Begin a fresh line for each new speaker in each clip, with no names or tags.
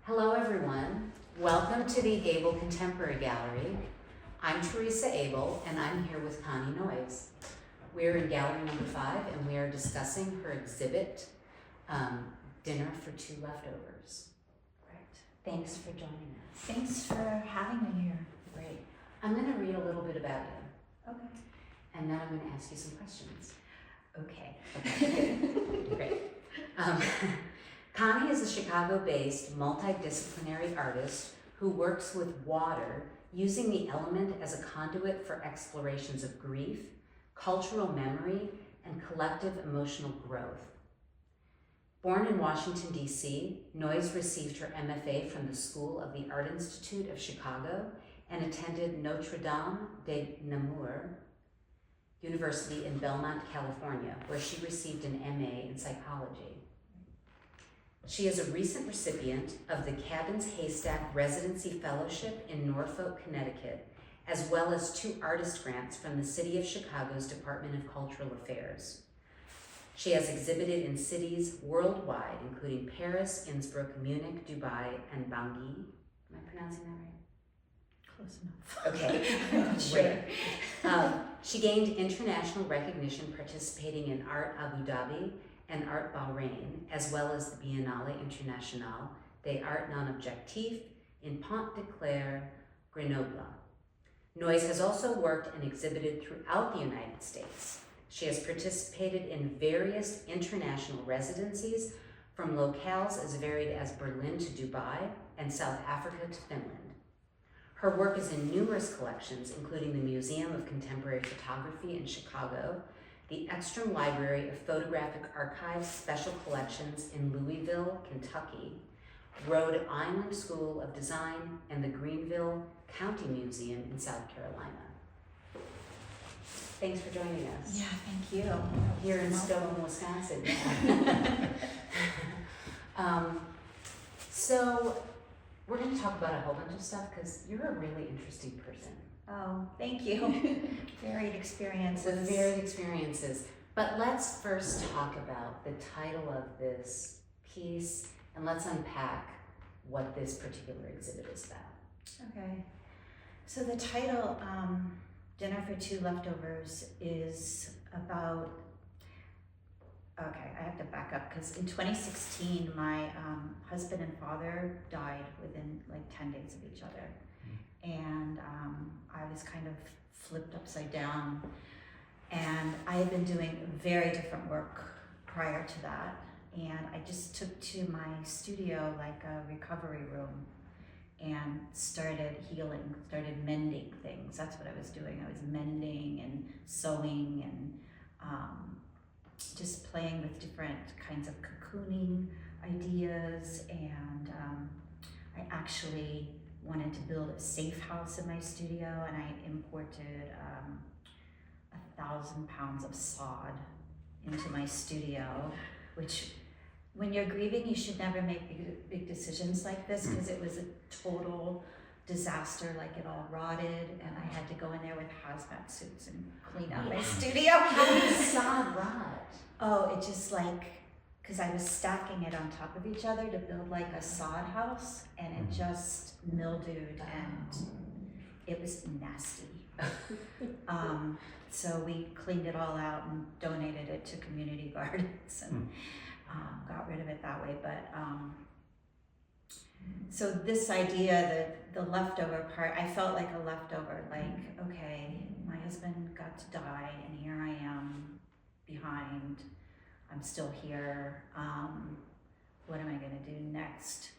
Hello everyone, welcome to the Abel Contemporary Gallery. I'm Theresa Abel and I'm here with Connie Noyes. We're in gallery number 5 and we are discussing her exhibit, Dinner for Two Leftovers.
Right.
Thanks for joining us.
Thanks for having me here.
Great. I'm going to read a little bit about you.
Okay.
And then I'm going to ask you some questions.
Okay.
Great. Connie is a Chicago-based multidisciplinary artist who works with water, using the element as a conduit for explorations of grief, cultural memory, and collective emotional growth. Born in Washington, D.C., Noyes received her MFA from the School of the Art Institute of Chicago and attended Notre de Namur University in Belmont, California, where she received an MA in psychology. She is a recent recipient of the Cabins Haystack Residency Fellowship in Norfolk, Connecticut, as well as 2 artist grants from the City of Chicago's Department of Cultural Affairs. She has exhibited in cities worldwide, including Paris, Innsbruck, Munich, Dubai, and Bangui. Am I pronouncing that right?
Close enough.
Okay,
Sure.
She gained international recognition participating in Art Abu Dhabi and Art Bahrain, as well as the Biennale Internationale des Arts Non-Objectifs in Pont-de-Clair, Grenoble. Noyes has also worked and exhibited throughout the United States. She has participated in various international residencies, from locales as varied as Berlin to Dubai and South Africa to Finland. Her work is in numerous collections, including the Museum of Contemporary Photography in Chicago, the Ekstrom Library of Photographic Archives Special Collections in Louisville, Kentucky, Rhode Island School of Design, and the Greenville County Museum in South Carolina. Thanks for joining us.
Yeah, thank you.
Here in Stoughton, Wisconsin. So we're going to talk about a whole bunch of stuff because you're a really interesting person.
Oh, thank you. Varied experiences.
With varied experiences. But let's first talk about the title of this piece and let's unpack what this particular exhibit is about.
Okay. So the title, Dinner for Two Leftovers, is about, okay, I have to back up because in 2016, my husband and father died within like 10 days of each other. And I was kind of flipped upside down. And I had been doing very different work prior to that. And I just took to my studio like a recovery room and started healing, started mending things. That's what I was doing. I was mending and sewing and just playing with different kinds of cocooning ideas. And I actually wanted to build a safe house in my studio, and I imported 1,000 pounds of sod into my studio, which when you're grieving, you should never make big decisions like this because it was a total disaster. Like, it all rotted, and I had to go in there with hazmat suits and clean out my studio.
How does sod rot?
Oh, it just because I was stacking it on top of each other to build like a sod house, and it just mildewed and it was nasty. So we cleaned it all out and donated it to community gardens and got rid of it that way. But so this idea, the leftover part, I felt like a leftover, like, okay, my husband got to die and here I am behind. I'm still here. What am I going to do next?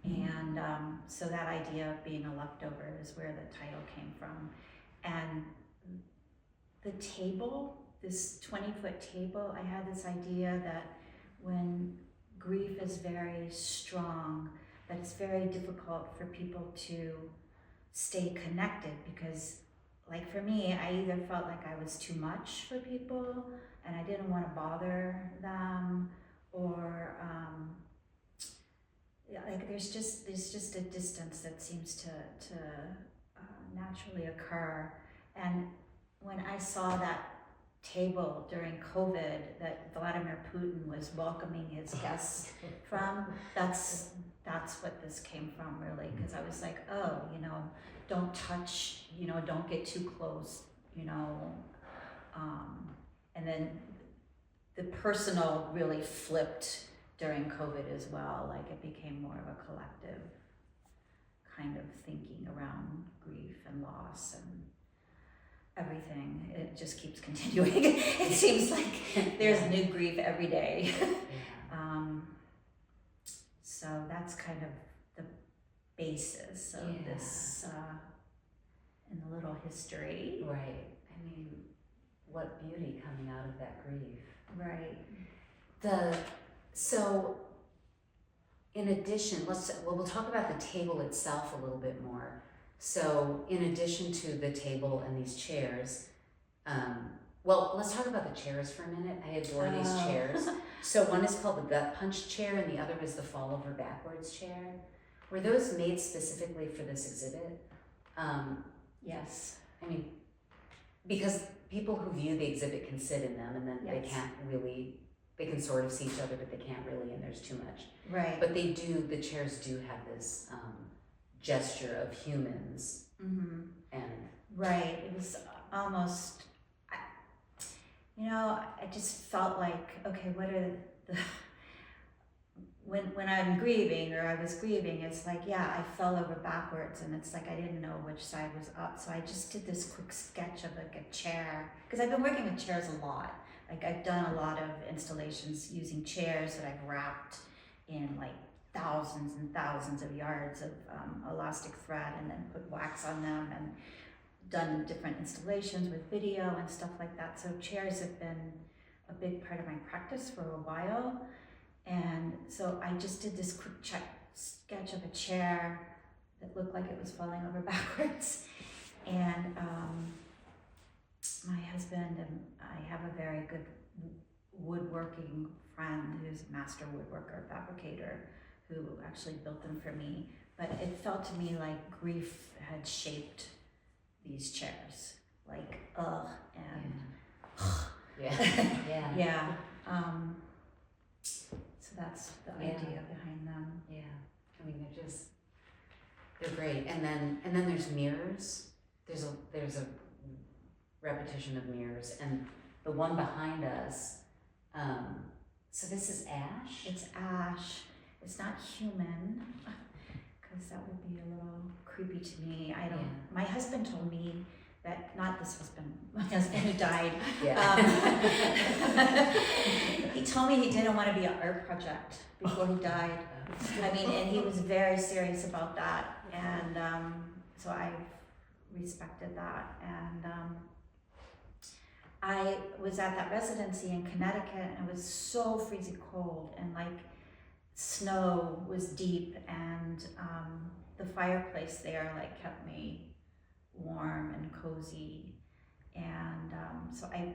And so that idea of being a leftover is where the title came from. And the table, this 20-foot table, I had this idea that when grief is very strong, that it's very difficult for people to stay connected because, like for me, I either felt like I was too much for people and I didn't want to bother them, or like there's just a distance that seems to naturally occur. And when I saw that table during COVID that Vladimir Putin was welcoming his guests from. That's what this came from, really, because I was like, oh, don't touch, don't get too close, and then the personal really flipped during COVID as well. Like, it became more of a collective kind of thinking around grief and loss and everything. It just keeps continuing. It seems like there's new grief every day. So that's kind of the basis of this in the little history.
Right. I mean, what beauty coming out of that grief.
Right.
So in addition, we'll talk about the table itself a little bit more. So in addition to the table and these chairs, let's talk about the chairs for a minute. I adore these chairs. So one is called the gut punch chair and the other is the fall over backwards chair. Were those made specifically for this exhibit?
Yes.
I mean, because people who view the exhibit can sit in them and then they can sort of see each other, but they can't really, and there's too much.
Right.
But the chairs do have this gesture of humans.
Mm-hmm.
And
right. It was almost, I just felt like, okay, what are the when I'm grieving, or I was grieving, it's like, I fell over backwards, and it's like I didn't know which side was up. So I just did this quick sketch of like a chair, because I've been working with chairs a lot. Like, I've done a lot of installations using chairs that I've wrapped in like thousands and thousands of yards of elastic thread, and then put wax on them, and done different installations with video and stuff like that. So chairs have been a big part of my practice for a while. And so I just did this quick sketch of a chair that looked like it was falling over backwards. And my husband and I have a very good woodworking friend who's a master woodworker, fabricator, who actually built them for me. But it felt to me like grief had shaped these chairs, like so that's the idea behind them.
Yeah, I mean, they're great. And then there's mirrors. There's a repetition of mirrors, and the one behind us. So this is ash.
It's ash. It's not human, because that would be a little creepy to me. I don't.
Yeah.
My husband told me that, not this husband, my husband who died. He told me he didn't want to be an art project before he died. I mean, and he was very serious about that, and so I respected that. And I was at that residency in Connecticut, and it was so freezing cold, and like snow was deep, and the fireplace there like kept me warm and cozy. And so I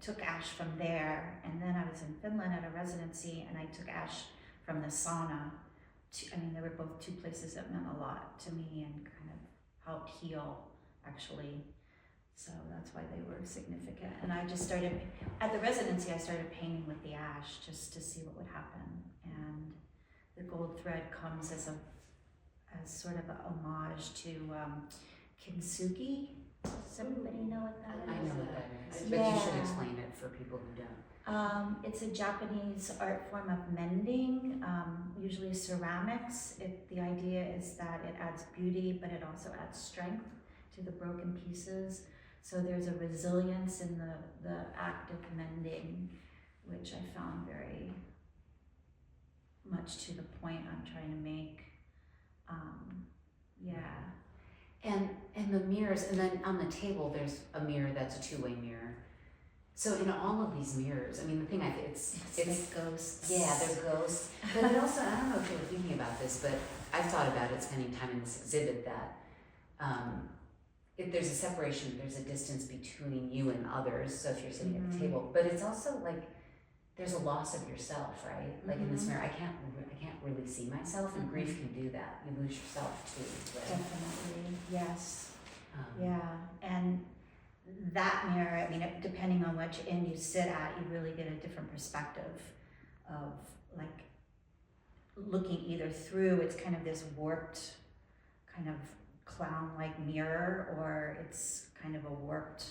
took ash from there, and then I was in Finland at a residency, and I took ash from the sauna. They were both two places that meant a lot to me and kind of helped heal, actually. So that's why they were significant. And I just started, at the residency, I started painting with the ash just to see what would happen. And the gold thread comes as sort of a homage to kintsugi. Does everybody know what that is?
I know what that is, but you should explain it for people who don't.
It's a Japanese art form of mending, usually ceramics. The idea is that it adds beauty, but it also adds strength to the broken pieces. So there's a resilience in the act of mending, which I found very much to the point I'm trying to make.
And the mirrors, and then on the table there's a mirror that's a two-way mirror. So in all of these mirrors, I mean, the thing it's
like ghosts.
Yeah, they're ghosts. But it also, I don't know if you were thinking about this, but I've thought about it spending time in this exhibit that there's a separation, there's a distance between you and others, so if you're sitting at the table, but it's also like there's a loss of yourself, right? Like in this mirror, I can't really see myself, and grief can do that. You lose yourself too, right?
Definitely, yes. Yeah, and that mirror, I mean, depending on which end you sit at, you really get a different perspective of like looking either through, it's kind of this warped kind of clown-like mirror, or it's kind of a warped,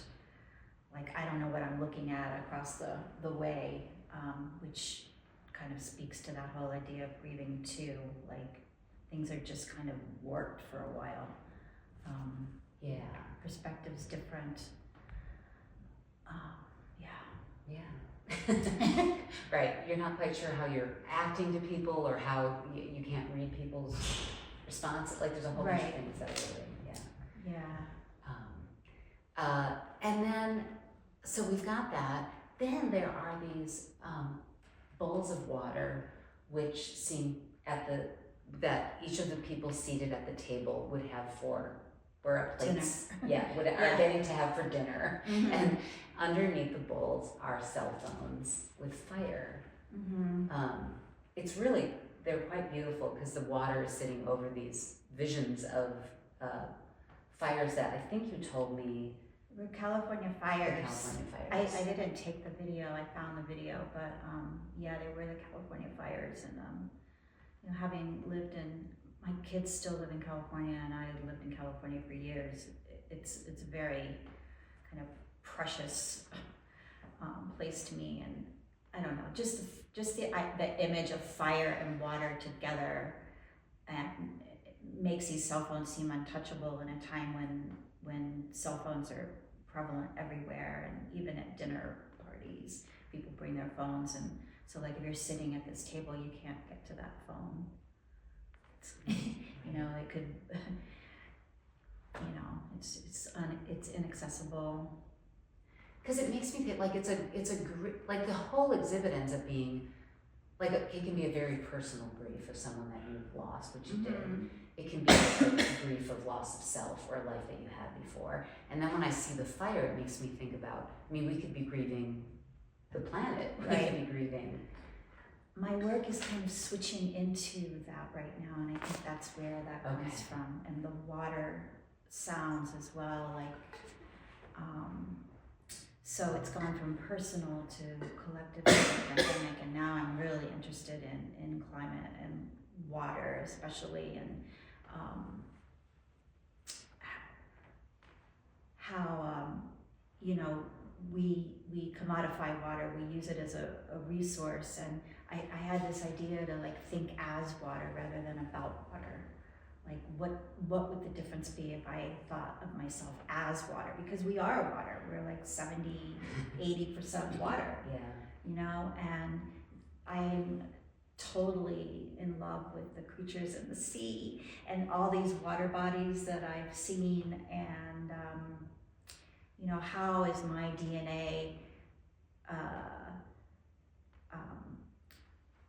like I don't know what I'm looking at across the way, which kind of speaks to that whole idea of grieving too, like things are just kind of warped for a while.
Yeah.
Perspective's different.
Yeah. Right. You're not quite sure how you're acting to people, or how you can't read people's response. Like there's a whole bunch of things that are really, and then, so we've got that. Then there are these bowls of water, which seem that each of the people seated at the table would have for plates. Are getting to have for dinner.
Mm-hmm.
And underneath the bowls are cell phones with fire.
Mm-hmm.
It's really, they're quite beautiful because the water is sitting over these visions of fires that I think you told me.
Were California fires.
The California fires.
I didn't take the video, I found the video, but yeah, they were the California fires. And you know, having lived my kids still live in California, and I lived in California for years. It's a very kind of precious place to me, and I don't know, just the image of fire and water together, and makes these cell phones seem untouchable in a time when cell phones are prevalent everywhere, and even at dinner parties, people bring their phones, and so like if you're sitting at this table, you can't get to that phone. You know, it could, you know, it's inaccessible.
Because it makes me feel like like the whole exhibit ends up being like it can be a very personal grief of someone that you've lost, which you did. It can be a grief of loss of self or a life that you had before. And then when I see the fire, it makes me think about, I mean, we could be grieving the planet. We could be grieving.
My work is kind of switching into that right now, and I think that's where that comes from. And the water sounds as well, like, so it's gone from personal to collective to pandemic, and now I'm really interested in climate and water especially, and how you know, we commodify water, we use it as a resource, and I had this idea to like think as water rather than about water. Like what would the difference be if I thought of myself as water? Because we are water, we're like 70-80% water.
Yeah.
You know, and I'm totally in love with the creatures in the sea and all these water bodies that I've seen, and you know, how is my DNA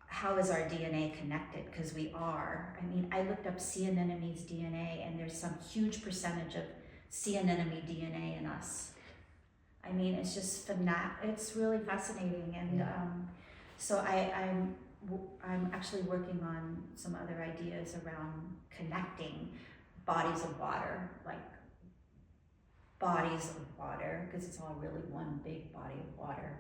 how is our DNA connected? Because we are. I mean, I looked up sea anemone's DNA, and there's some huge percentage of sea anemone DNA in us. I mean, it's just it's really fascinating, and so I'm actually working on some other ideas around connecting bodies of water, because it's all really one big body of water.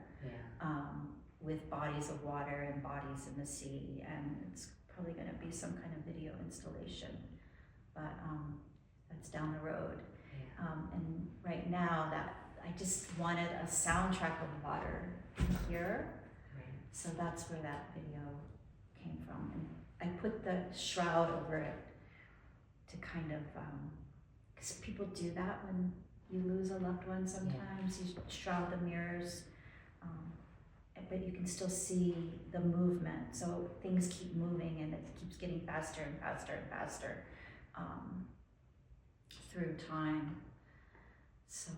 With bodies of water and bodies in the sea, and it's probably going to be some kind of video installation, but that's down the road. And right now, that I just wanted a soundtrack of water here, so that's where that video came from. And I put the shroud over it to kind of, because people do that when you lose a loved one sometimes, you shroud the mirrors, but you can still see the movement, so things keep moving, and it keeps getting faster and faster and faster through time. So,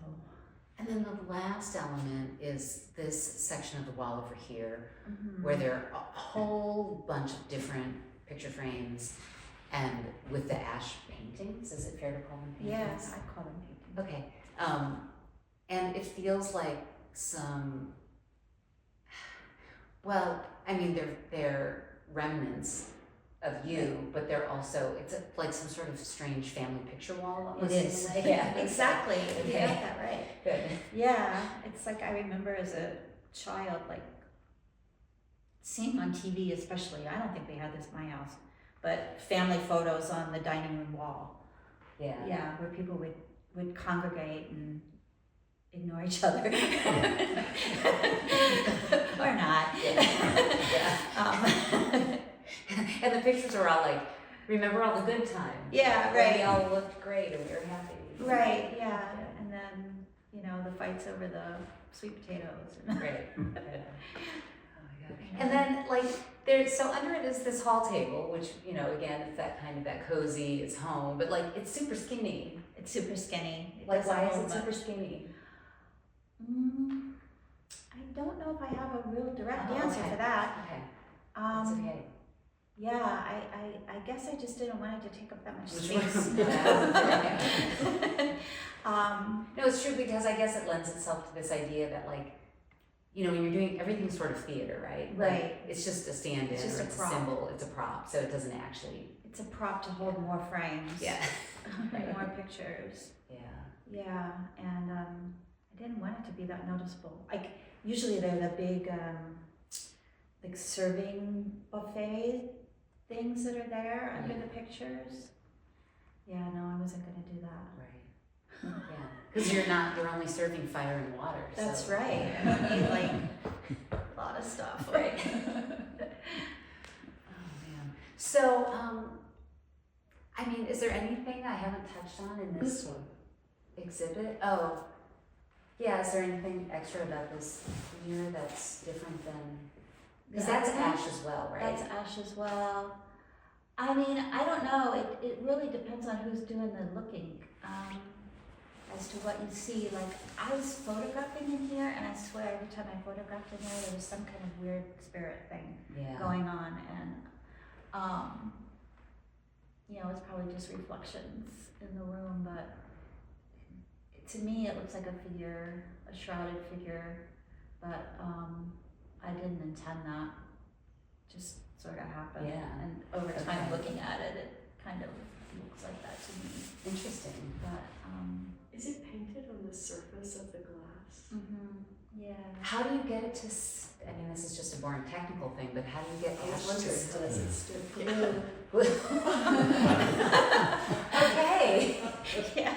and then the last element is this section of the wall over here, where there are a whole bunch of different picture frames, and with the ash paintings. Is it fair to call them paintings?
Yeah, I call them paintings.
Okay, and it feels like some. Well, I mean, they're remnants of you, but they're also, it's like some sort of strange family picture wall almost.
It is.
In a way. Yeah.
Exactly. You
Okay.
got that right.
Good.
Yeah, it's like I remember as a child, like seeing on TV, especially. I don't think we had this at my house, but family photos on the dining room wall.
Yeah.
Yeah, where people would congregate and ignore each other, or not.
Yeah. And the pictures are all like, remember all the good times.
Yeah,
Where
right.
we all looked great and we were happy.
Right, yeah, and then, the fights over the sweet potatoes.
Right. Oh my God. And then so under it is this hall table, which, again, it's that kind of that cozy, it's home, but it's super skinny.
It's super skinny. It
Why
doesn't
is
hold
it
much.
super skinny?
I don't know if I have a real direct
Oh,
answer
okay.
for that.
Okay. That's okay.
Yeah, I guess I just didn't want it to take up that much
Which
space.
No, it's true because I guess it lends itself to this idea that when you're doing everything's sort of theater, right?
Right.
It's just a stand-in,
It's just
or
a
it's
prop.
a symbol, it's a prop, so it doesn't actually.
It's a prop to hold more frames.
Yeah.
And more pictures.
Yeah.
Yeah, and I didn't want it to be that noticeable. Usually they're the big serving buffet things that are there under the pictures. Yeah, no, I wasn't gonna do that.
Right. Yeah. Because you're only serving fire and water.
That's
so.
right. And I need a lot of stuff.
Right. Oh man. So, is there anything I haven't touched on in this exhibit? Oh, yeah. Is there anything extra about this year that's different than? Because that's ash as well, right?
That's ash as well. I don't know. It really depends on who's doing the looking as to what you see. I was photographing in here, and I swear every time I photographed in there was some kind of weird spirit thing going on, and it's probably just reflections in the room, but to me it looks like a figure, a shrouded figure, but I didn't intend that. Just sort of happened.
Yeah.
And over time
Okay.
looking at it, it kind of looks like that to me.
Interesting.
But
Is it painted on the surface of the glass?
yeah.
How do you get it to? This is just a boring technical thing, but how do you get
I was
ash
wondering,
to?
how does it stick?
Glue.
Okay.
Yeah.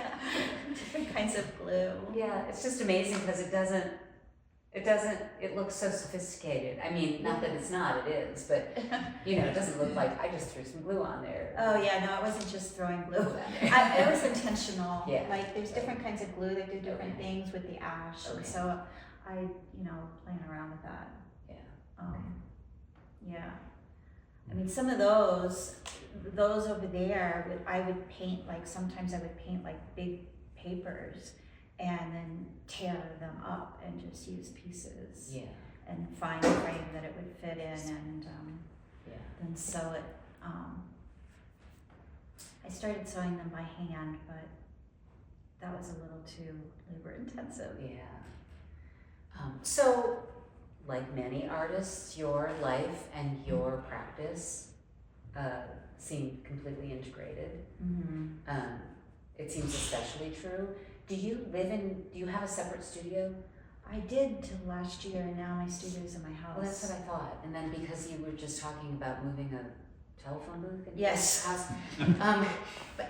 Different kinds of glue.
Yeah, it's just amazing because it looks so sophisticated. Not that it's not, it is, but it doesn't look like I just threw some glue on there.
Oh yeah, no, it wasn't just throwing glue. It was intentional.
Yeah.
There's different kinds of glue that do different
Okay.
things with the ash,
Okay.
and so I, playing around with that.
Yeah.
Yeah. Some of those over there, I would paint, sometimes I would paint big papers and then tear them up and just use pieces
Yeah.
and find a frame that it would fit in, and
Yeah.
then sew it. I started sewing them by hand, but that was a little too labor intensive.
Yeah. So, like many artists, your life and your practice seem completely integrated.
Mm-hmm.
It seems especially true. Do you have a separate studio?
I did till last year, and now my studio's in my house.
Well, that's what I thought. And then because you were just talking about moving a telephone booth into
Yes.
your house.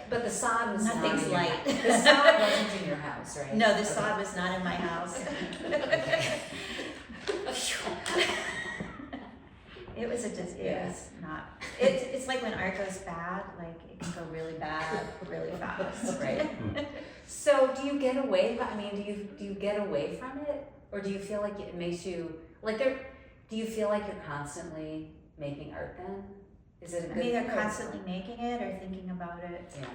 But the sod was
Nothing's
not in
light.
The sod wasn't in your house, right?
No, the
Okay.
sod was not in my house.
Okay.
It was
Yeah.
not. It's like when art goes bad, it can go really bad really fast.
Right. So do you get away? Do you get away from it, or do you feel like it makes you do you feel like you're constantly making art? Then is it a
I'm
good
either
thing or-
constantly making it or thinking about it.
Yeah.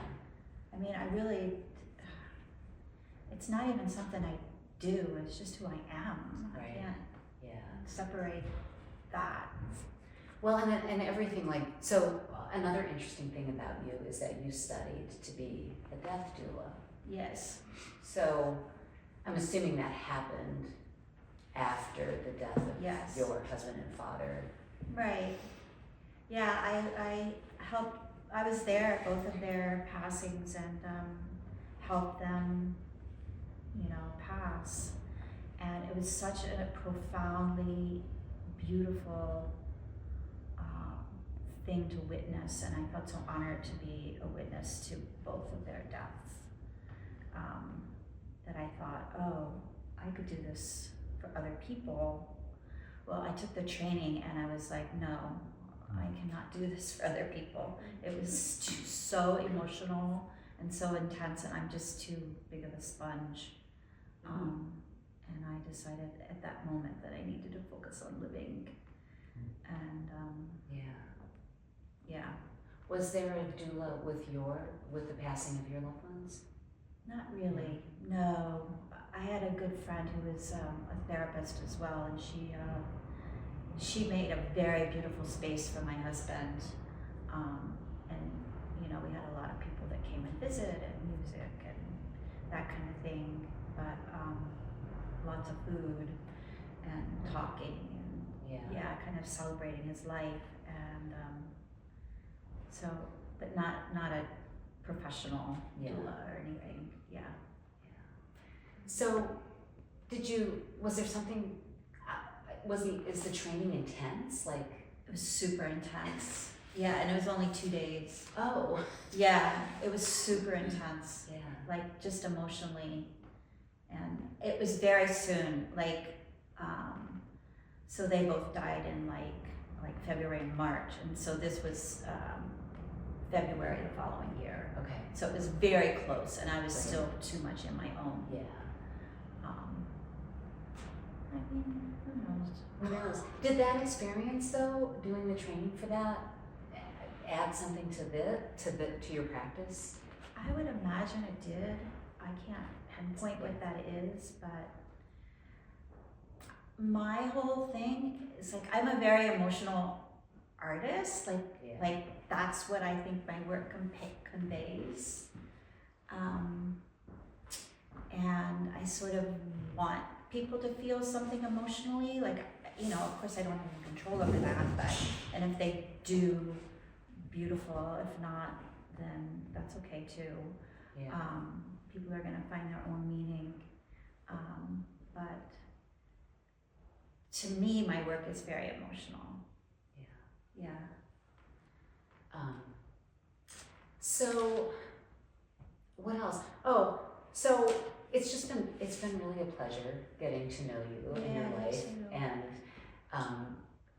It's not even something I do. It's just who I am.
Right.
I can't
Yeah.
separate that.
Well, and everything so. Another interesting thing about you is that you studied to be a death doula.
Yes.
So I'm assuming that happened after the death of
Yes.
your husband and father.
Right. Yeah, I I was there at both of their passings and helped them, pass. And it was such a profoundly beautiful thing to witness, and I felt so honored to be a witness to both of their deaths. That I thought, oh, I could do this for other people. Well, I took the training and I was like, no, I cannot do this for other people. It was so emotional and so intense, and I'm just too big of a sponge. And I decided at that moment that I needed to focus on living. And yeah.
Was there a doula with the passing of your loved ones?
Not really, no. I had a good friend who was a therapist as well, and she made a very beautiful space for my husband. And we had a lot of people that came and visited, and music and that kind of thing. But lots of food and talking and kind of celebrating his life. And but not a professional doula or anything. Yeah.
So, was there something? Is the training intense? Like,
it was super intense. Yeah, and it was only 2 days.
Oh.
Yeah, it was super intense.
Yeah.
Like just emotionally, and it was very soon. So they both died in like February and March, and so this was February the following year.
Okay.
So it was very close, and I was still too much in my own.
Yeah.
I mean, who knows?
Who knows? Did that experience, though, doing the training for that, add something to your practice?
I would imagine it did. I can't pinpoint what that is, but my whole thing is like, I'm a very emotional artist. Like that's what I think my work conveys. And I sort of want people to feel something emotionally. Like, of course I don't have any control over that, and if they do, beautiful. If not, then that's okay too.
Yeah.
People are gonna find their own meaning. But to me, my work is very emotional. Yeah.
So, what else? Oh, so it's been really a pleasure getting to know you in your life,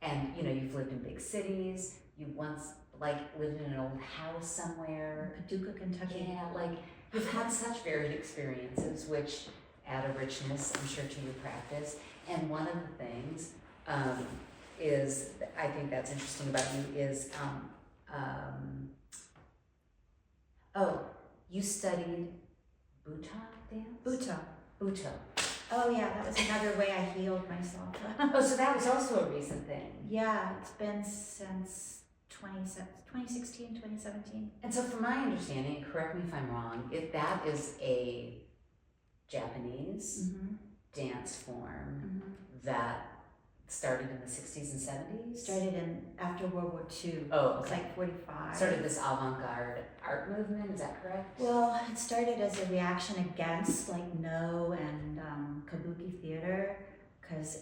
and you've lived in big cities. You once lived in an old house somewhere.
Paducah, Kentucky.
Yeah, you've had such varied experiences, which add a richness, I'm sure, to your practice. And one of the things is, I think that's interesting about you is, you studied Bhuta dance? Bhuta.
Oh yeah, that was another way I healed myself.
Oh, so that was also a recent thing.
Yeah, it's been since 2016, 2017.
And so from my understanding, correct me if I'm wrong, that is a Japanese dance form that started in the 60s and 70s?
Started after World War II.
Oh,
okay. It was like 45.
Started this avant-garde art movement, is that correct?
Well, it started as a reaction against No and kabuki theater, because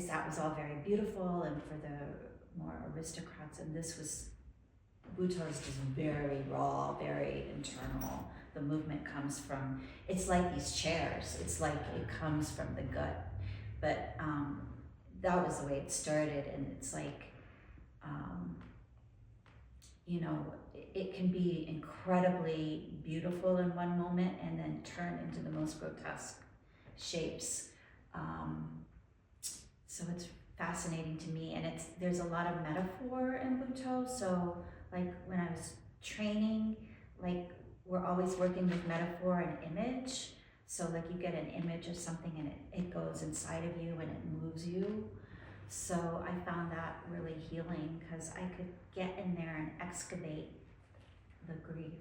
that was all very beautiful and for the more aristocrats, and this was, Bhuta is just very raw, very internal. The movement comes from, it's like these chairs, it's like it comes from the gut, but that was the way it started. And it's like, it can be incredibly beautiful in one moment and then turn into the most grotesque shapes. So it's fascinating to me, and there's a lot of metaphor in Bhuta. So like when I was training, we're always working with metaphor and image. So you get an image of something and it goes inside of you and it moves you. So I found that really healing, because I could get in there and excavate the grief.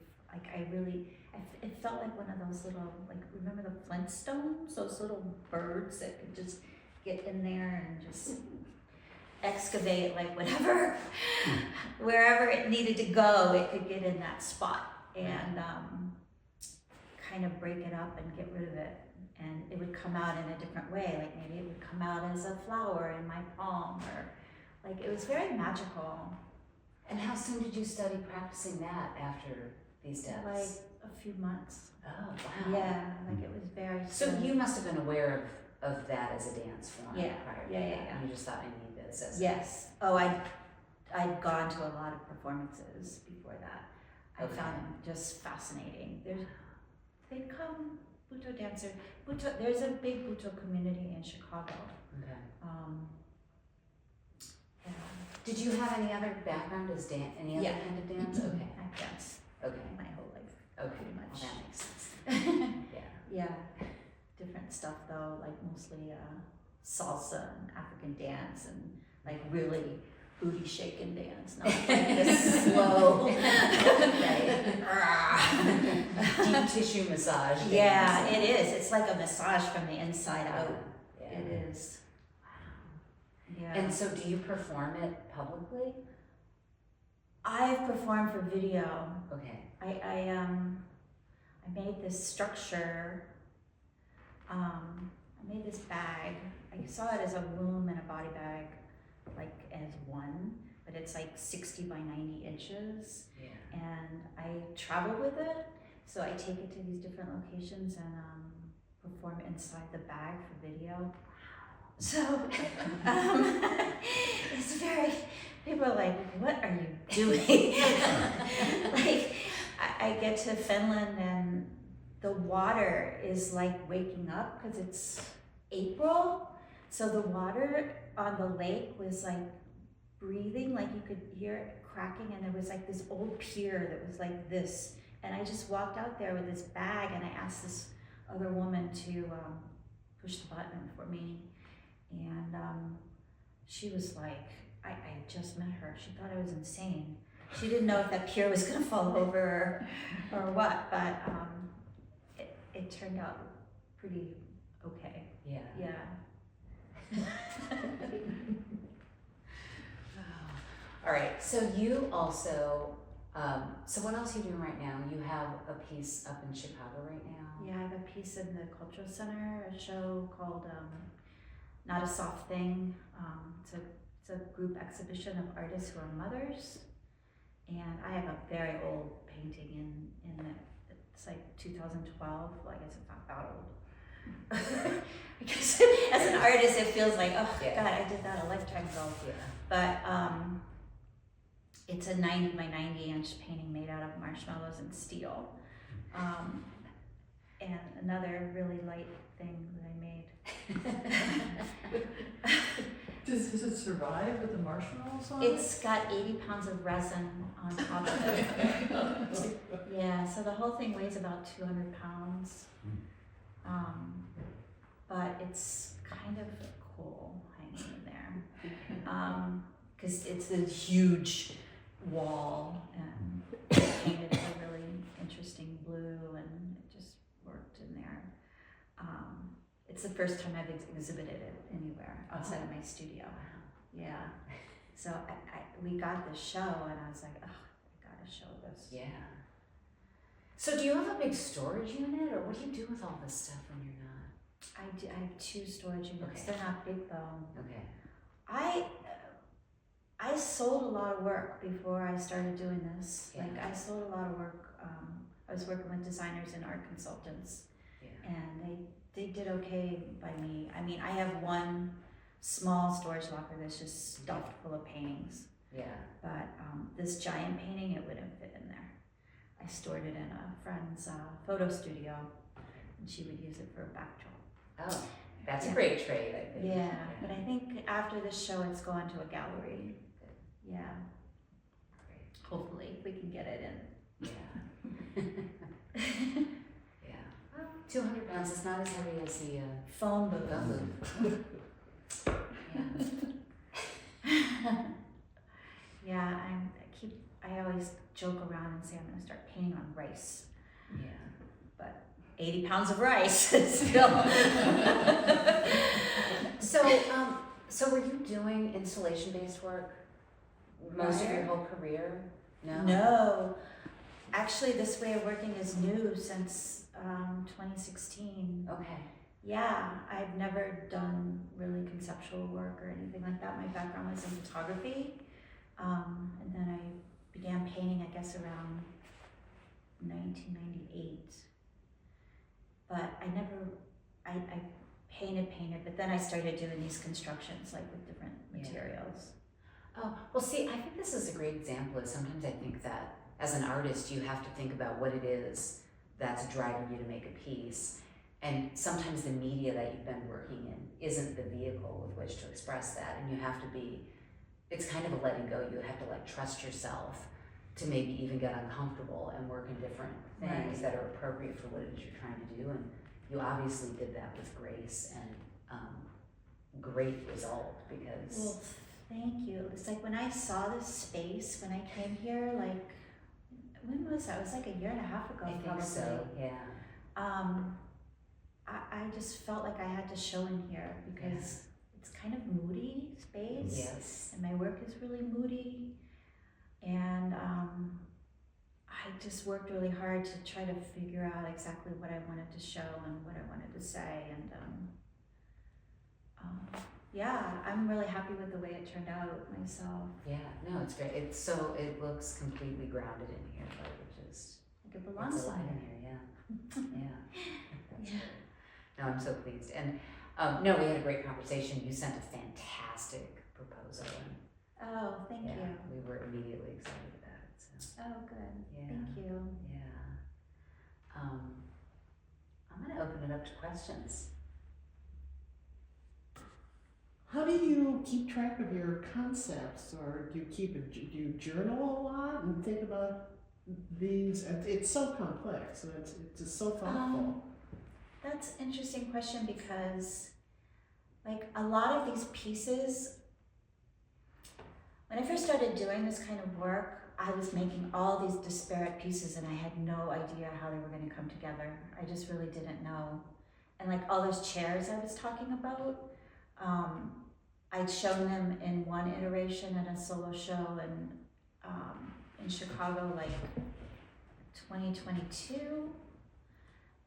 It felt like one of those little, remember the Flintstones? Those little birds that could just get in there and just excavate like whatever, wherever it needed to go, it could get in that spot and kind of break it up and get rid of it. And it would come out in a different way, like maybe it would come out as a flower in my palm, or like it was very magical.
And how soon did you study practicing that after these deaths?
Like a few months.
Oh, wow.
Yeah, like it was very
So
soon.
you must have been aware of that as a dance form
Yeah,
prior to
yeah,
that.
yeah, yeah.
And you just thought, I need this as
Yes. Oh, I'd gone to a lot of performances before that. I
Okay.
found them just fascinating. They'd come, Buto dancer. There's a big Buto community in Chicago.
Okay.
Yeah.
Did you have any other background as any other
Yeah.
kind of dance? Okay.
I dance
Okay.
my whole life.
Okay.
Pretty much.
Well, that makes sense. Yeah.
Yeah. Different stuff though, like mostly salsa and African dance and like really booty shaking dance, not like this slow.
Deep tissue massage.
Yeah,
dance.
it is. It's like a massage from the inside out.
Yeah.
It is. Yeah.
And so do you perform it publicly?
I've performed for video.
Okay.
I made this structure. I made this bag. I saw it as a womb and a body bag, like as one, but it's like 60 by 90 inches.
Yeah.
And I travel with it. So I take it to these different locations and perform inside the bag for video. So it's very, people are like, what are you doing? Like, I get to Finland and the water is like waking up because it's April. So the water on the lake was like breathing, like you could hear it cracking, and there was like this old pier that was like this. And I just walked out there with this bag and I asked this other woman to push the button for me. And she was like, I just met her. She thought I was insane. She didn't know if that pier was gonna fall over or what, but it turned out pretty okay.
Yeah.
Yeah.
All right. So you also, so what else are you doing right now? You have a piece up in Chicago right now.
Yeah, I have a piece in the Cultural Center, a show called Not a Soft Thing. It's a group exhibition of artists who are mothers. And I have a very old painting in it. It's like 2012. Well, I guess it's not that old. Because as an artist, it feels like, oh
Yeah.
God, I did that a lifetime ago.
Yeah.
But it's a 90 by 90 inch painting made out of marshmallows and steel. And another really light thing that I made.
Does it survive with the marshmallows on it?
It's got 80 pounds of resin on top of it. Yeah, so the whole thing weighs about 200 pounds. But it's kind of cool hanging in there. Because it's a huge wall and painted a really interesting blue, and it just worked in there. It's the first time I've exhibited it anywhere outside of my studio. Yeah. So we got this show and I was like, oh, I gotta show this.
Yeah. So do you have a big storage unit, or what do you do with all this stuff when you're not?
I have 2 storage units.
Okay.
They're not big though.
Okay.
I sold a lot of work before I started doing this.
Yeah.
Like I sold a lot of work. I was working with designers and art consultants,
Yeah.
and they did okay by me. I mean, I have one small storage locker that's just stuffed full of paintings,
Yeah.
but this giant painting, it wouldn't fit in there. I stored it in a friend's photo studio, and she would use it for a backdrop.
Oh, that's
Yeah.
a great trade, I think.
Yeah, but I think after this show, it's going to a gallery. Yeah,
Great.
hopefully we can get it in.
Yeah. Yeah. Well, 200 pounds is not as heavy as the
Phone booth.
phone booth. Yeah.
Yeah, I always joke around and say I'm gonna start painting on rice,
Yeah.
but 80 pounds of rice is still.
So, So were you doing installation-based work most of your whole career? No?
No. Actually, this way of working is new since 2016.
Okay.
Yeah, I've never done really conceptual work or anything like that. My background was in photography. And then I began painting, I guess, around 1998. But I painted, but then I started doing these constructions, like with different materials.
Oh, well, see, I think this is a great example. Sometimes I think that as an artist, you have to think about what it is that's driving you to make a piece. And sometimes the media that you've been working in isn't the vehicle with which to express that. And you have to be, it's kind of a letting go. You have to like trust yourself to maybe even get uncomfortable and work in different things that are appropriate for what it is you're trying to do. And you obviously did that with grace and great result because.
Well, thank you. It's like when I saw this space, when I came here, like, when was that? It was like a year and a half ago,
I think
probably.
so, yeah.
I just felt like I had to show in here because it's kind of moody space.
Yes.
And my work is really moody. And I just worked really hard to try to figure out exactly what I wanted to show and what I wanted to say. And yeah, I'm really happy with the way it turned out myself.
Yeah, no, it's great. It's so, it looks completely grounded in here, like it just,
Like it belongs
it's alive
in
in
here.
here, yeah. That's
Yeah.
good. No, I'm so pleased. And no, we had a great conversation. You sent a fantastic proposal and
Oh, thank
yeah,
you.
we were immediately excited about it, so
Oh, good.
yeah.
Thank you.
Yeah. I'm gonna open it up to questions.
How do you keep track of your concepts, or do you journal a lot and think about these? It's so complex, and it's just so thoughtful.
That's an interesting question because, like, a lot of these pieces, when I first started doing this kind of work, I was making all these disparate pieces and I had no idea how they were going to come together. I just really didn't know. And like all those chairs I was talking about, I'd shown them in one iteration at a solo show in Chicago, like 2022.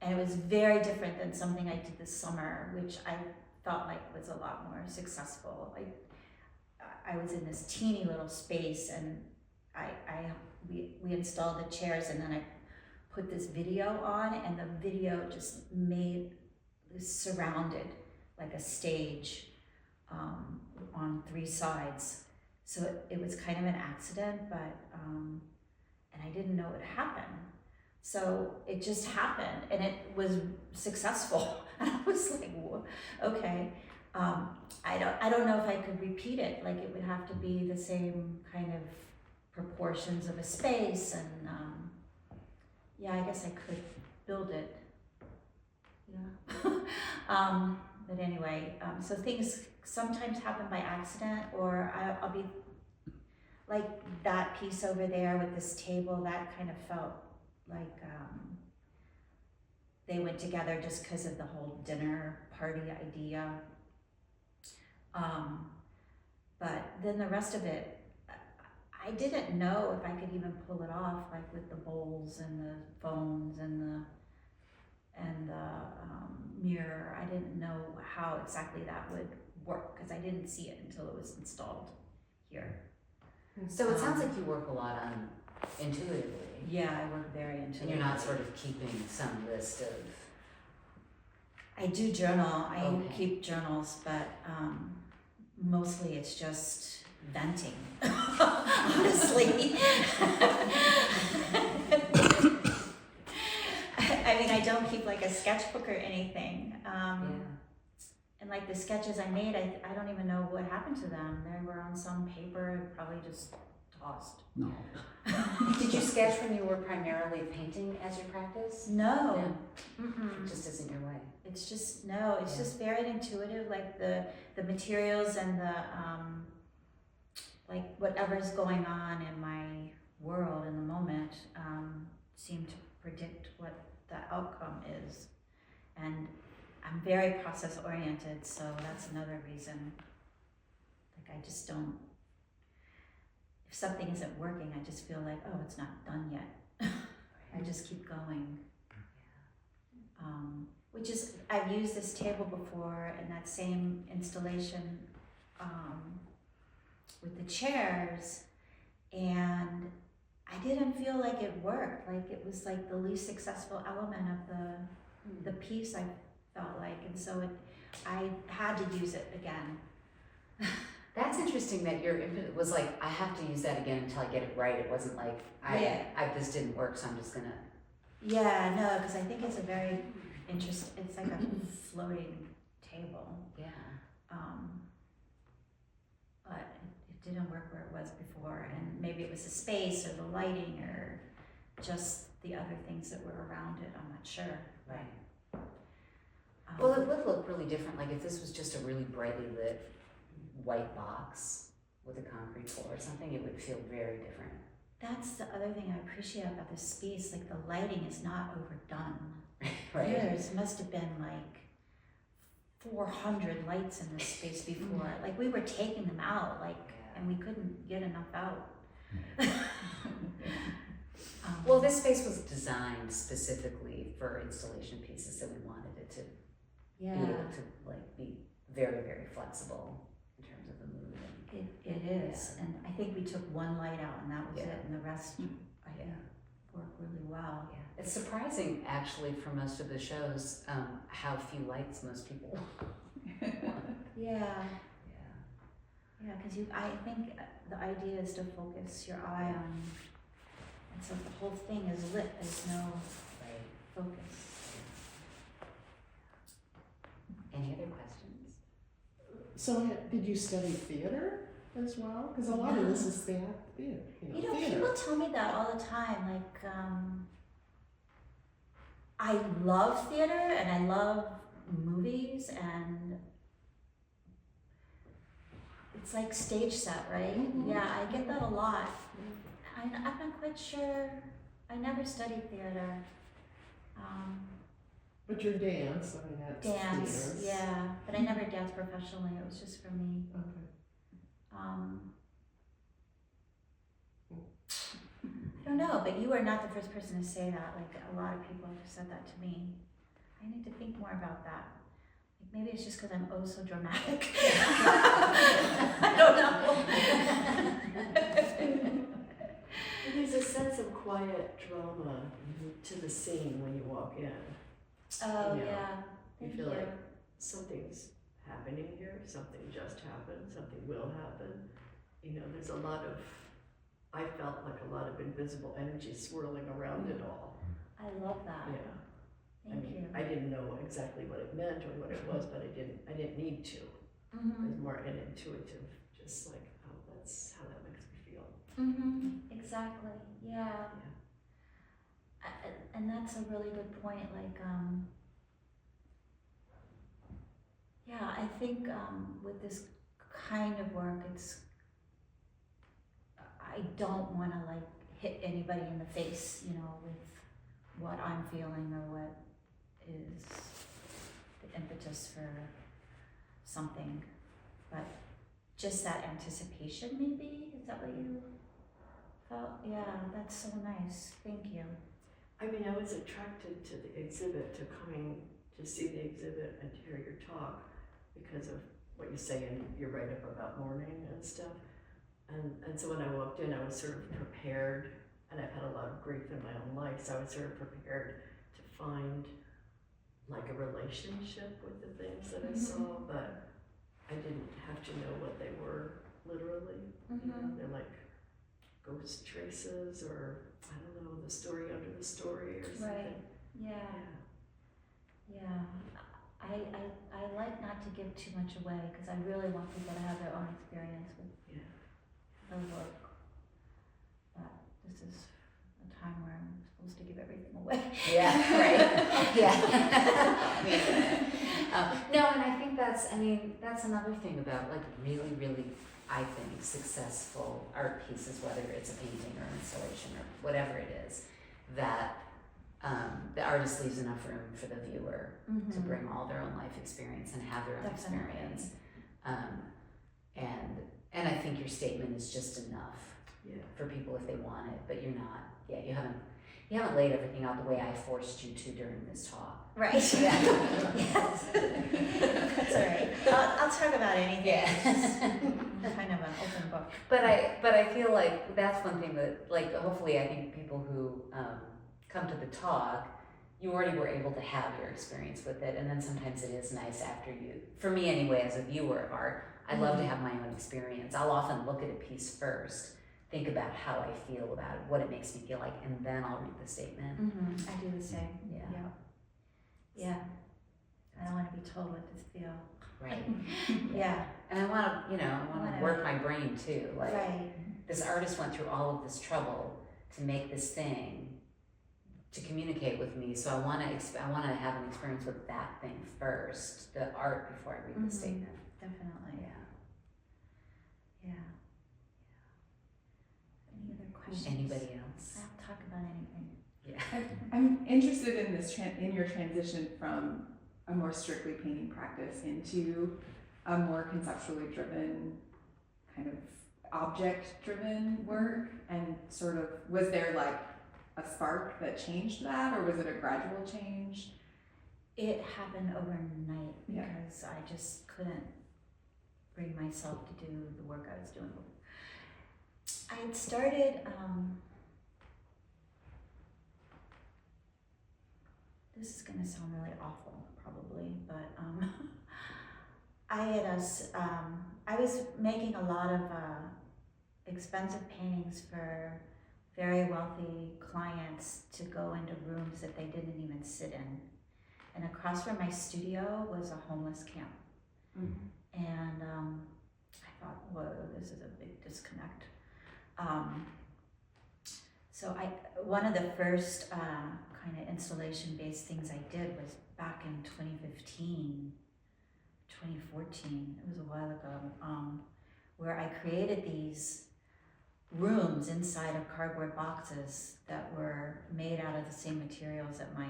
And it was very different than something I did this summer, which I felt like was a lot more successful. I was in this teeny little space and we installed the chairs and then I put this video on and the video just surrounded like a stage on 3 sides. So it was kind of an accident, but, and I didn't know it happened. So it just happened and it was successful. And I was like, whoa, okay. I don't know if I could repeat it. Like it would have to be the same kind of proportions of a space and yeah, I guess I could build it. Yeah. But anyway, so things sometimes happen by accident or I'll be like that piece over there with this table, that kind of felt like they went together just because of the whole dinner party idea. But then the rest of it, I didn't know if I could even pull it off, like with the bowls and the phones and the mirror. I didn't know how exactly that would work because I didn't see it until it was installed here.
So it sounds like you work a lot on intuitively.
Yeah, I work very intuitively.
And you're not sort of keeping some list of.
I do journal. I
Okay.
keep journals, but mostly it's just venting. Honestly. I mean, I don't keep like a sketchbook or anything. And like the sketches I made, I don't even know what happened to them. They were on some paper and probably just tossed.
No.
Did you sketch when you were primarily painting as your practice?
No.
It just isn't your way.
It's just, no, it's just very intuitive, like the materials and the, like whatever's going on in my world in the moment seem to predict what the outcome is. And I'm very process oriented, so that's another reason I just don't, if something isn't working, I just feel like, oh, it's not done yet. I just keep going. Which is, I've used this table before in that same installation with the chairs, and I didn't feel like it worked. Like it was like the least successful element of the piece, I felt like, and so I had to use it again.
That's interesting that your input was like, I have to use that again until I get it right. It wasn't like, this didn't work, so I'm just gonna.
Yeah, no, because I think it's a very interesting, it's like a floating table.
Yeah.
But it didn't work where it was before, and maybe it was the space or the lighting or just the other things that were around it, I'm not sure.
Right. Well, it would look really different, like if this was just a really brightly lit white box with a concrete floor or something, it would feel very different.
That's the other thing I appreciate about this space, like the lighting is not overdone.
Right.
Theirs must have been like 400 lights in this space before. Like we were taking them out, like, and we couldn't get enough out.
Well, this space was designed specifically for installation pieces, that we wanted it to be able to like be very, very flexible in terms of the mood.
It is, and I think we took one light out and that was it, and the rest I think worked really well.
Yeah. It's surprising actually for most of the shows how few lights most people want.
Yeah, because I think the idea is to focus your eye on, and so the whole thing is lit, there's no focus.
Any other questions?
So did you study theater as well? Because a lot of this is theater.
You know, people tell me that all the time, like, I love theater and I love movies, and it's like stage set, right?
Mm-hmm.
Yeah, I get that a lot. I'm not quite sure, I never studied theater.
But your dance, I mean, that's
Dance,
theater.
yeah, but I never danced professionally, it was just for me.
Okay.
I don't know, but you are not the first person to say that. Like a lot of people have said that to me. I need to think more about that. Like maybe it's just because I'm oh so dramatic. I don't know.
And there's a sense of quiet drama to the scene when you walk in.
Oh
You know,
yeah,
You
thank
feel
you.
like something's happening here, something just happened, something will happen. You know, there's a lot of, I felt like a lot of invisible energy swirling around it all.
I love that.
Yeah.
Thank you.
I didn't know exactly what it meant or what it was, but I didn't need to. It was more an intuitive, just like, oh, that's how that makes me feel.
Exactly. Yeah. And that's a really good point. Like, yeah, I think with this kind of work, I don't want to like hit anybody in the face, you know, with what I'm feeling or what is the impetus for something, but just that anticipation, maybe? Is that what you felt? Yeah, that's so nice. Thank you.
I mean, I was attracted to the exhibit, to coming to see the exhibit and to hear your talk because of what you say in your write-up about mourning and stuff. And so when I walked in, I was sort of prepared, and I've had a lot of grief in my own life, so I was sort of prepared to find like a relationship with the things that I saw, but I didn't have to know what they were literally. You know, they're like ghost traces, or I don't know, the story under the story or something.
Right. Yeah. I like not to give too much away because I really want people to have their own experience with the work. But this is a time where I'm supposed to give everything away.
Yeah, right. Yeah. No, and I think that's another thing about like really, really, I think, successful art pieces, whether it's a painting or an installation or whatever it is, that the artist leaves enough room for the viewer to bring all their own life experience and have their own experience. think your statement is just enough
Yeah.
for people if they want it, but you're not. Yeah, you haven't laid everything out the way I forced you to during this talk.
Right. Yeah. Yes. That's all right. I'll talk about anything. It's kind of an open book.
But I feel like that's one thing that, like, hopefully I think people who come to the talk, you already were able to have your experience with it, and then sometimes it is nice after you, for me anyway, as a viewer of art, I love to have my own experience. I'll often look at a piece first, think about how I feel about it, what it makes me feel like, and then I'll read the statement.
I do the same.
Yeah.
Yeah. I don't want to be told what to feel.
Right.
Yeah.
And I want to work my brain too. Like,
Right.
this artist went through all of this trouble to make this thing, to communicate with me. So I want to have an experience with that thing first, the art, before I read the statement.
Definitely. Yeah. Any other questions?
Anybody else?
I'll talk about anything.
Yeah.
I'm interested in this in your transition from a more strictly painting practice into a more conceptually driven, kind of object driven work, and sort of, was there like a spark that changed that, or was it a gradual change?
It happened overnight
Yeah.
because I just couldn't bring myself to do the work I was doing. I had started, this is gonna sound really awful probably, but I was making a lot of expensive paintings for very wealthy clients to go into rooms that they didn't even sit in. And across from my studio was a homeless camp. And I thought, whoa, this is a big disconnect. So one of the first kind of installation-based things I did was back in 2015, 2014, it was a while ago, where I created these rooms inside of cardboard boxes that were made out of the same materials that my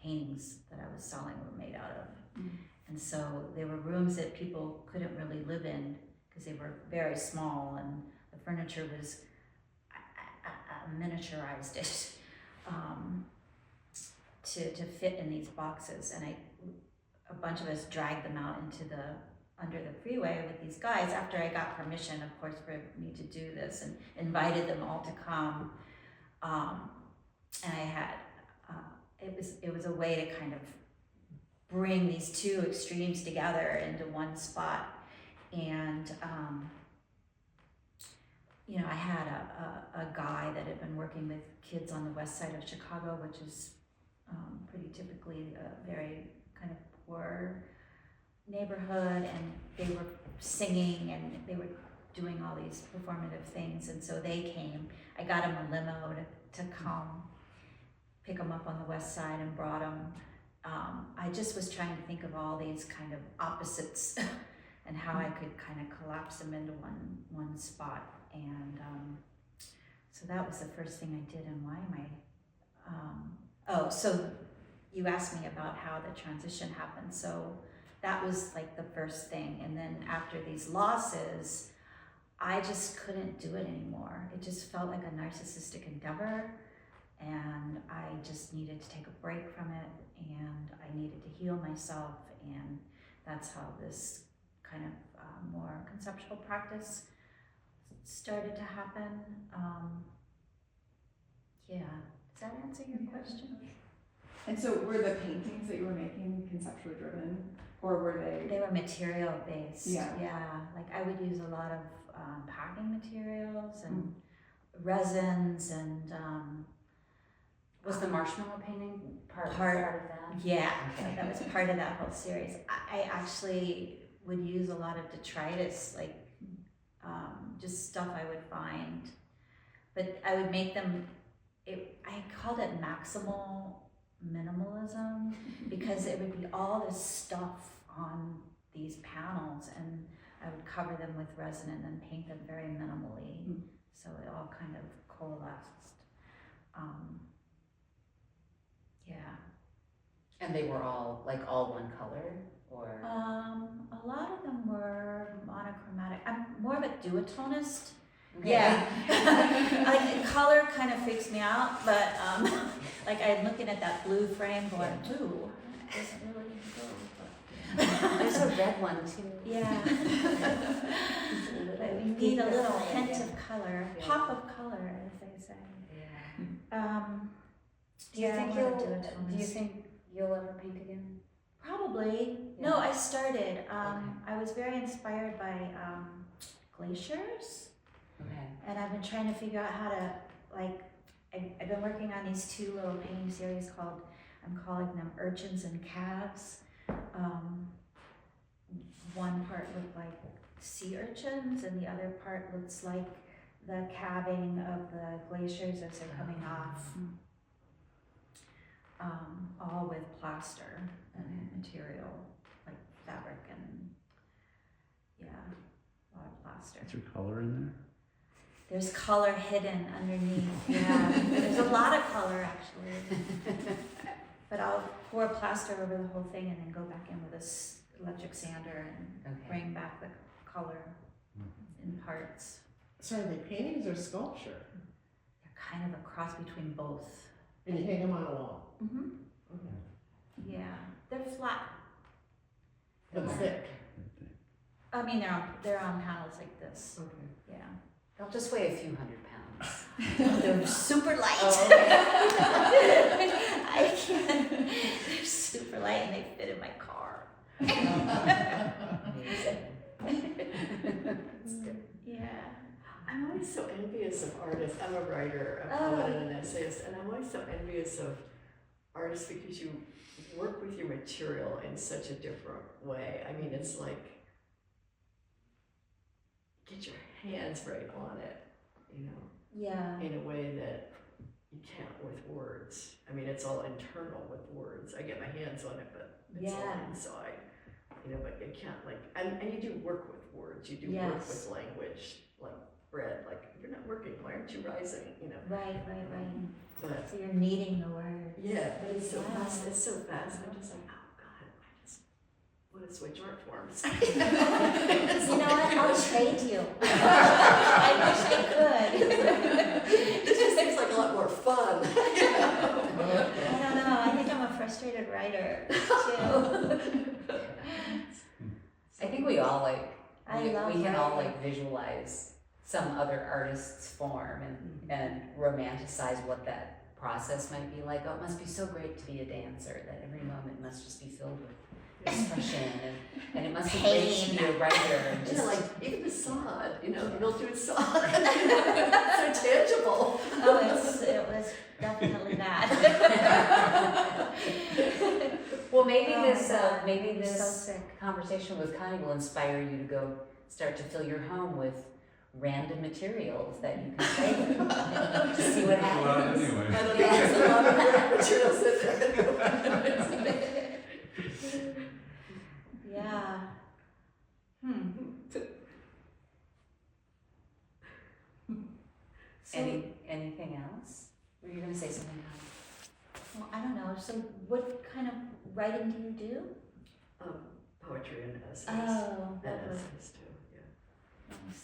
paintings that I was selling were made out of. And so they were rooms that people couldn't really live in because they were very small, and the furniture was, I miniaturized it to fit in these boxes. And a bunch of us dragged them out under the freeway with these guys after I got permission, of course, for me to do this, and invited them all to come. And I had, it was a way to kind of bring these two extremes together into one spot. And I had a guy that had been working with kids on the west side of Chicago, which is pretty typically a very kind of poor neighborhood, and they were singing and they were doing all these performative things, and so they came. I got them a limo to come pick them up on the west side and brought them. I just was trying to think of all these kind of opposites and how I could kind of collapse them into one spot. And so that was the first thing I did. And why am I? So you asked me about how the transition happened. So that was like the first thing. And then after these losses, I just couldn't do it anymore. It just felt like a narcissistic endeavor. And I just needed to take a break from it, and I needed to heal myself, and that's how this kind of more conceptual practice started to happen. Does that answer your question?
And so were the paintings that you were making conceptually driven, or were they?
They were material based.
Yeah.
Like I would use a lot of packing materials and resins and
Was the marshmallow painting part of that?
Yeah,
Okay.
that was part of that whole series. I actually would use a lot of detritus, like just stuff I would find, but I would make them. I called it maximal minimalism because it would be all this stuff on these panels, and I would cover them with resin and then paint them very minimally, so it all kind of coalesced.
And they were all one color, or?
A lot of them were monochromatic. I'm more of a duotonist.
Okay.
Yeah. Like color kind of freaks me out, but like I'm looking at that blue frame going, ooh, it doesn't really go. But
There's a red one too.
yeah. But we need a little hint of color,
Yeah.
pop of color, as they say.
Yeah. Do you
Yeah,
think
I'm more of a duotonist.
do you think you'll ever paint again?
Probably.
Yeah.
No, I started. I was very inspired by glaciers.
Okay.
And I've been trying to figure out how to, like, I've been working on these two little painting series called, I'm calling them urchins and calves. One part looked like sea urchins and the other part looks like the calving of the glaciers as they're coming off. All with plaster and material, like fabric and, yeah, a lot of plaster.
Is there color in there?
There's color hidden underneath, yeah. There's a lot of color actually. But I'll pour plaster over the whole thing and then go back in with this electric sander and
Okay.
bring back the color in parts.
So are they paintings or sculpture?
They're kind of a cross between both.
And you hang them on a wall?
Mm-hmm.
Okay.
Yeah, they're flat.
But thick?
I mean, they're on panels like this,
Okay.
yeah.
They'll just weigh a few hundred pounds.
They're super light.
Oh, okay.
I can't. They're super light and they fit in my car.
Amazing. That's good.
Yeah.
I'm always so envious of artists. I'm a writer, a poet, and an essayist, and I'm always so envious of artists because you work with your material in such a different way. I mean, it's like, get your hands right on it, you know,
Yeah.
in a way that you can't with words. I mean, it's all internal with words. I get my hands on it, but it's all
Yeah.
inside, you know, but you can't like, and you do work with words, you do work
Yes.
with language, like bread, like you're not working, why aren't you rising, you know?
Right.
But
So you're kneading the word.
yeah, but it's so
Wow.
fast, it's so fast, I'm just like, oh God, I just want to switch art forms.
You know what? I'll trade you. I wish I could.
This just seems like a lot more fun.
I don't know. I think I'm a frustrated writer too.
I think we all
I
we
love
can all
writing.
visualize some other artist's form and romanticize what that process might be like. Oh, it must be so great to be a dancer, that every moment must just be filled with expression and it must be great to be a writer and just
Yeah, like even the sod, you know, mildewed sod. So tangible.
Oh, it was definitely that.
well, maybe
Oh my
this
God,
maybe
I'm so
this
sick.
conversation with Connie will inspire you to go start to fill your home with random materials that you can play with to see what happens.
Anyway.
I don't think there's a lot of great materials in there.
Yeah. So,
Anything else? Were you going to say something else?
well, I don't know. So what kind of writing do you do?
Poetry and essays.
Oh,
And
lovely.
essays too, yeah.
Nice.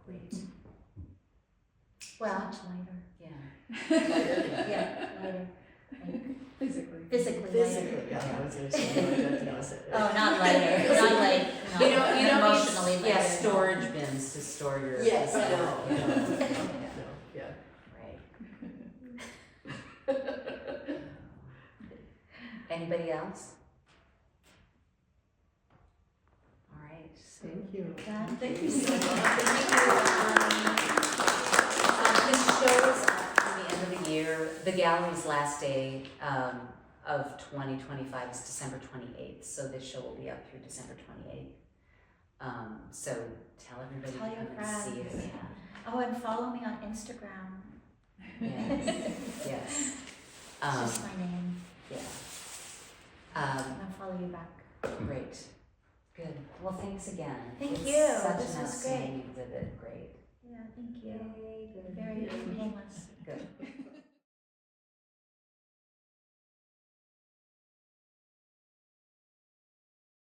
Great.
Well,
Well,
much lighter.
yeah.
Yeah, lighter. Like,
Physically.
physically lighter.
Physically, yeah, I was gonna say, no, I don't know, so-
Oh, not lighter. Not like
You don't
emotionally
need
lighter.
storage bins to store your
Yes,
stuff.
no, yeah.
Right. Anybody else? All right. So
Thank you.
Done.
Thank you so much.
This show is at the end of the year. The gallery's last day of 2025 is December 28th. So this show will be up through December 28th. So tell everybody
Tell
to
your
come and see
friends.
it.
Oh, and follow me on Instagram.
Yes. Yes.
It's just my name.
Yeah.
And I'll follow you back.
Great. Good. Well, thanks again.
Thank
It's
you.
Such
This
an
was great.
outstanding exhibit. Great.
Yeah, thank you.
Yay, good.
Very painless.
Good.